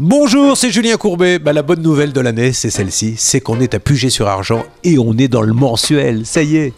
Bonjour, c'est Julien Courbet. La bonne nouvelle de l'année, c'est celle-ci, c'est qu'on est à Puget-sur-Argent et on est dans le mensuel, ça y est.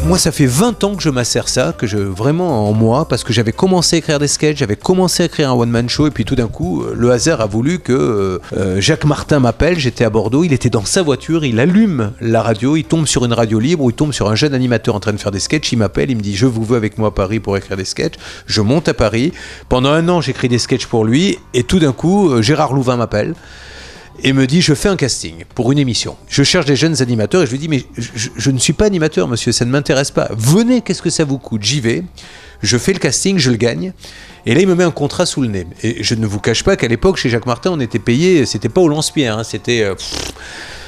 Moi, ça fait 20 ans que je m'assère ça, vraiment en moi, parce que j'avais commencé à écrire des sketchs, j'avais commencé à écrire un one-man show, et puis tout d'un coup, le hasard a voulu que Jacques Martin m'appelle, j'étais à Bordeaux, il était dans sa voiture, il allume la radio, il tombe sur une radio libre, ou il tombe sur un jeune animateur en train de faire des sketchs, il m'appelle, il me dit « Je vous veux avec moi à Paris pour écrire des sketchs ». Je monte à Paris, pendant 1 an, j'écris des sketchs pour lui, et tout d'un coup, Gérard Louvain m'appelle, et me dit, je fais un casting pour une émission. Je cherche des jeunes animateurs et je lui dis, mais je ne suis pas animateur, monsieur, ça ne m'intéresse pas. Venez, qu'est-ce que ça vous coûte? J'y vais, je fais le casting, je le gagne. Et là, il me met un contrat sous le nez. Et je ne vous cache pas qu'à l'époque, chez Jacques Martin, on était payé, c'était pas au lance-pierre, hein, c'était...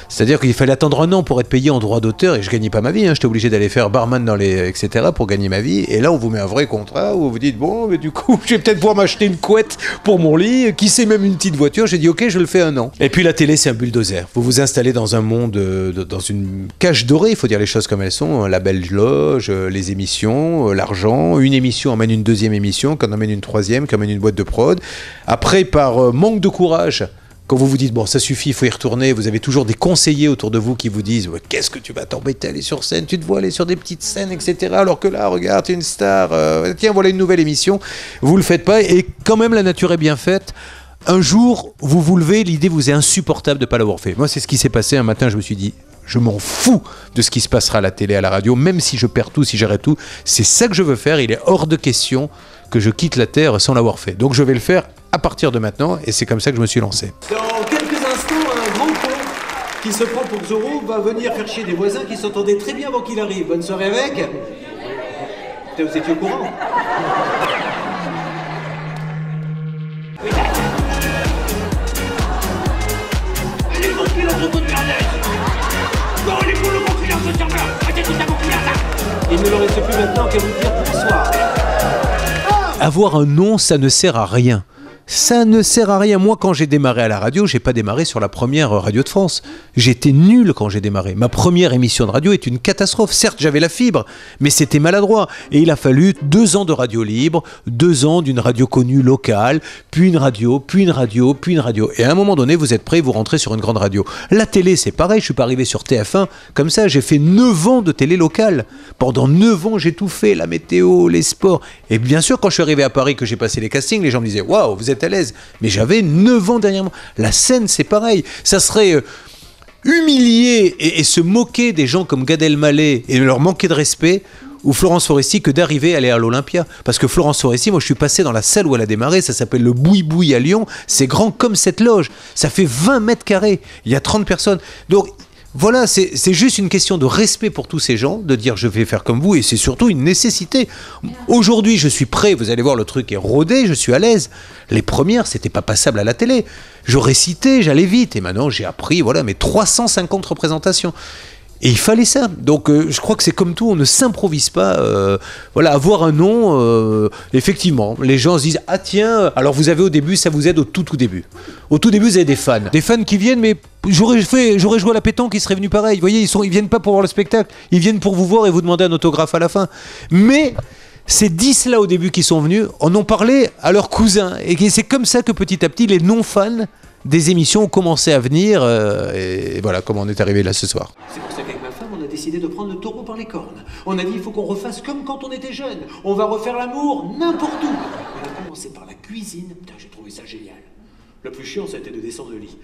C'est-à-dire qu'il fallait attendre 1 an pour être payé en droit d'auteur et je gagnais pas ma vie, hein. J'étais obligé d'aller faire barman etc. pour gagner ma vie. Et là, on vous met un vrai contrat où vous dites, bon, mais du coup, je vais peut-être pouvoir m'acheter une couette pour mon lit, qui sait même une petite voiture. J'ai dit, ok, je le fais 1 an. Et puis la télé, c'est un bulldozer. Vous vous installez dans un monde, dans une cage dorée, il faut dire les choses comme elles sont. La belle loge, les émissions, l'argent. Une émission emmène une deuxième émission, qu'on emmène une troisième, qu'on emmène une boîte de prod. Après, par manque de courage, quand vous vous dites, bon, ça suffit, il faut y retourner, vous avez toujours des conseillers autour de vous qui vous disent, qu'est-ce que tu vas t'embêter à aller sur scène, tu te vois aller sur des petites scènes, etc. Alors que là, regarde, t'es une star, tiens, voilà une nouvelle émission. Vous le faites pas, et quand même, la nature est bien faite. Un jour, vous vous levez, l'idée vous est insupportable de ne pas l'avoir fait. Moi, c'est ce qui s'est passé. Un matin, je me suis dit, je m'en fous de ce qui se passera à la télé, à la radio, même si je perds tout, si j'arrête tout. C'est ça que je veux faire. Il est hors de question que je quitte la Terre sans l'avoir fait. Donc, je vais le faire à partir de maintenant, et c'est comme ça que je me suis lancé. Dans quelques instants, un grand con qui se prend pour Zorro va venir faire chier des voisins qui s'entendaient très bien avant qu'il arrive. Bonne soirée avec. Putain, vous étiez au courant? Les conquilants sont tous merdes. Non, les poules au conquilants se servent. Arrêtez tout à conquilants là. Il ne me reste plus maintenant qu'à vous dire bonsoir. Avoir un nom, ça ne sert à rien. Ça ne sert à rien. Moi, quand j'ai démarré à la radio, j'ai pas démarré sur la première radio de France. J'étais nul quand j'ai démarré. Ma première émission de radio est une catastrophe. Certes, j'avais la fibre, mais c'était maladroit. Et il a fallu 2 ans de radio libre, 2 ans d'une radio connue locale, puis une radio, puis une radio, puis une radio. Et à un moment donné, vous êtes prêts, vous rentrez sur une grande radio. La télé, c'est pareil. Je suis pas arrivé sur TF1 comme ça. J'ai fait 9 ans de télé locale. Pendant 9 ans, j'ai tout fait. La météo, les sports. Et bien sûr, quand je suis arrivé à Paris, que j'ai passé les castings, les gens me disaient, waouh, vous êtes à l'aise. Mais j'avais 9 ans derrière moi. La scène, c'est pareil. Ça serait humilier et se moquer des gens comme Gad Elmaleh et leur manquer de respect, ou Florence Foresti, que d'arriver à aller à l'Olympia. Parce que Florence Foresti, moi je suis passé dans la salle où elle a démarré, ça s'appelle le Boui-Boui à Lyon. C'est grand comme cette loge. Ça fait 20 mètres carrés. Il y a 30 personnes. Donc voilà, c'est juste une question de respect pour tous ces gens, de dire je vais faire comme vous, et c'est surtout une nécessité. Aujourd'hui, je suis prêt, vous allez voir, le truc est rodé, je suis à l'aise. Les premières, c'était pas passable à la télé. Je récitais, j'allais vite, et maintenant j'ai appris, voilà, mes 350 représentations. Et il fallait ça. Donc je crois que c'est comme tout, on ne s'improvise pas. Voilà, avoir un nom, effectivement, les gens se disent ah tiens, alors vous avez au début, ça vous aide au tout début. Au tout début, vous avez des fans qui viennent, mais j'aurais joué à la pétanque, ils seraient venus pareil. Vous voyez, ils viennent pas pour voir le spectacle, ils viennent pour vous voir et vous demander un autographe à la fin. Mais ces 10 là au début qui sont venus en ont parlé à leurs cousins, et c'est comme ça que petit à petit les non-fans des émissions ont commencé à venir, et voilà comment on est arrivé là ce soir. C'est pour ça qu'avec ma femme, on a décidé de prendre le taureau par les cornes. On a dit, il faut qu'on refasse comme quand on était jeune. On va refaire l'amour n'importe où. On a commencé par la cuisine. Putain, j'ai trouvé ça génial. Le plus chiant, ça a été de descendre le lit.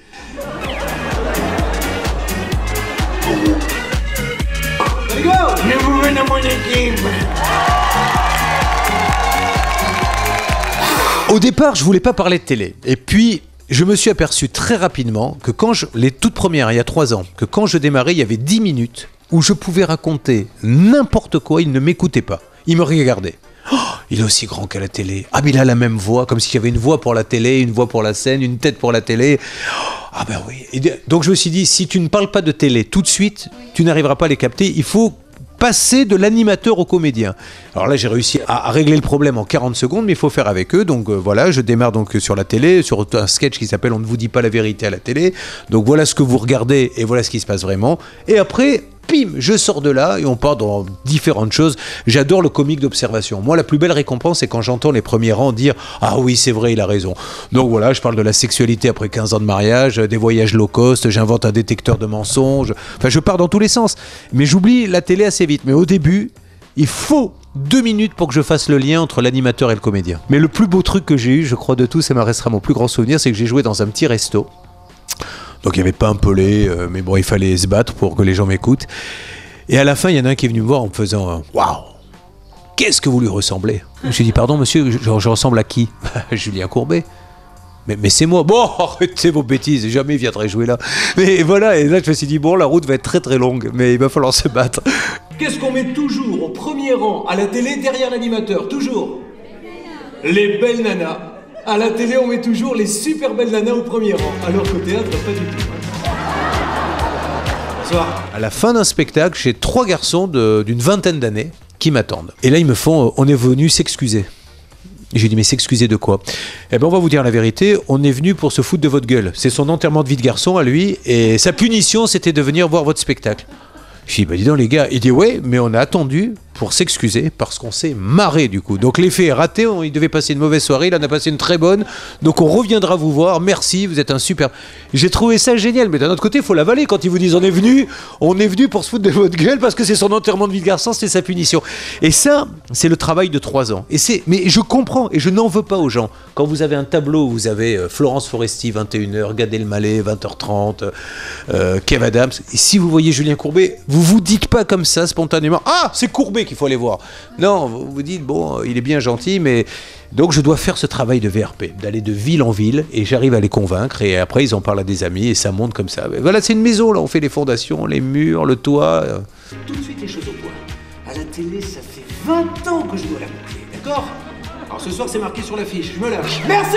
Allez, go! Je vous veux dans mon équipe. Au départ, je voulais pas parler de télé. Et puis, je me suis aperçu très rapidement que les toutes premières, il y a 3 ans, que quand je démarrais, il y avait 10 minutes où je pouvais raconter n'importe quoi, il ne m'écoutait pas. Il me regardait. Oh, il est aussi grand qu'à la télé. Ah, mais il a la même voix, comme s'il y avait une voix pour la télé, une voix pour la scène, une tête pour la télé. Oh, ah ben oui. Et donc je me suis dit, si tu ne parles pas de télé tout de suite, tu n'arriveras pas à les capter. Il faut passer de l'animateur au comédien. Alors là, j'ai réussi à régler le problème en 40 secondes, mais il faut faire avec eux. Donc voilà, je démarre donc sur la télé, sur un sketch qui s'appelle « On ne vous dit pas la vérité à la télé ». Donc voilà ce que vous regardez et voilà ce qui se passe vraiment. Et après... Pim, je sors de là et on part dans différentes choses. J'adore le comique d'observation. Moi, la plus belle récompense, c'est quand j'entends les premiers rangs dire « Ah oui, c'est vrai, il a raison ». Donc voilà, je parle de la sexualité après 15 ans de mariage, des voyages low cost, j'invente un détecteur de mensonges. Enfin, je pars dans tous les sens. Mais j'oublie la télé assez vite. Mais au début, il faut 2 minutes pour que je fasse le lien entre l'animateur et le comédien. Mais le plus beau truc que j'ai eu, je crois de tout, ça me restera mon plus grand souvenir, c'est que j'ai joué dans un petit resto. Donc il n'y avait pas un pelé, mais bon, il fallait se battre pour que les gens m'écoutent. Et à la fin, il y en a un qui est venu me voir en me faisant « Waouh, qu'est-ce que vous lui ressemblez ?» J'ai dit « Pardon monsieur, je ressemble à qui ?» Julien Courbet. Mais c'est moi. Bon, arrêtez vos bêtises, jamais il viendrait jouer là. Mais voilà, et là je me suis dit « Bon, la route va être très très longue, mais il va falloir se battre. » Qu'est-ce qu'on met toujours au premier rang à la télé derrière l'animateur? Toujours les belles nanas. À la télé, on met toujours les super belles nanas au premier rang, alors qu'au théâtre, pas du tout. Bonsoir. À la fin d'un spectacle, j'ai 3 garçons d'une vingtaine d'années qui m'attendent. Et là, ils me font « On est venu s'excuser ». J'ai dit « Mais s'excuser de quoi ?» Eh bien, on va vous dire la vérité, on est venu pour se foutre de votre gueule. C'est son enterrement de vie de garçon à lui, et sa punition, c'était de venir voir votre spectacle. Je dis, bah dis donc les gars, il dit ouais, mais on a attendu pour s'excuser parce qu'on s'est marré du coup. Donc l'effet est raté, il devait passer une mauvaise soirée, il en a passé une très bonne, donc on reviendra vous voir, merci, vous êtes un super... J'ai trouvé ça génial, mais d'un autre côté, il faut l'avaler quand ils vous disent on est venu pour se foutre de votre gueule parce que c'est son enterrement de vie de garçon, c'est sa punition. Et ça, c'est le travail de 3 ans. Mais je comprends et je n'en veux pas aux gens. Quand vous avez un tableau, vous avez Florence Foresti, 21h, Gad Elmaleh, 20h30, Kev Adams, et si vous voyez Julien Courbet, vous vous dites pas comme ça spontanément, ah, c'est Courbet qu'il faut aller voir. Non, vous vous dites, bon, il est bien gentil, mais... Donc je dois faire ce travail de VRP, d'aller de ville en ville, et j'arrive à les convaincre, et après ils en parlent à des amis, et ça monte comme ça. Mais voilà, c'est une maison, là, on fait les fondations, les murs, le toit. Tout de suite les choses au point. À la télé, ça fait 20 ans que je dois la boucler, d'accord? Alors ce soir, c'est marqué sur l'affiche, je me lâche. Merci!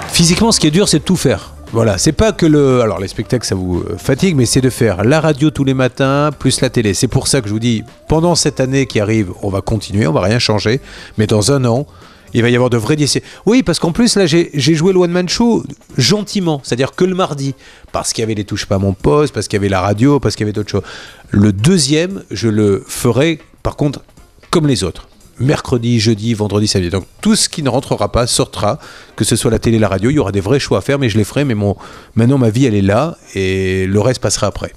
Physiquement, ce qui est dur, c'est de tout faire. Voilà, c'est pas que alors les spectacles ça vous fatigue, mais c'est de faire la radio tous les matins plus la télé. C'est pour ça que je vous dis, pendant cette année qui arrive, on va continuer, on va rien changer, mais dans 1 an, il va y avoir de vrais décès. Oui, parce qu'en plus là, j'ai joué le One Man Show gentiment, c'est-à-dire que le mardi, parce qu'il y avait les touches pas à mon poste, parce qu'il y avait la radio, parce qu'il y avait d'autres choses. Le deuxième, je le ferai, par contre, comme les autres. Mercredi, jeudi, vendredi, samedi. Donc tout ce qui ne rentrera pas sortira, que ce soit la télé, la radio, il y aura des vrais choix à faire, mais je les ferai. Mais maintenant, ma vie, elle est là et le reste passera après.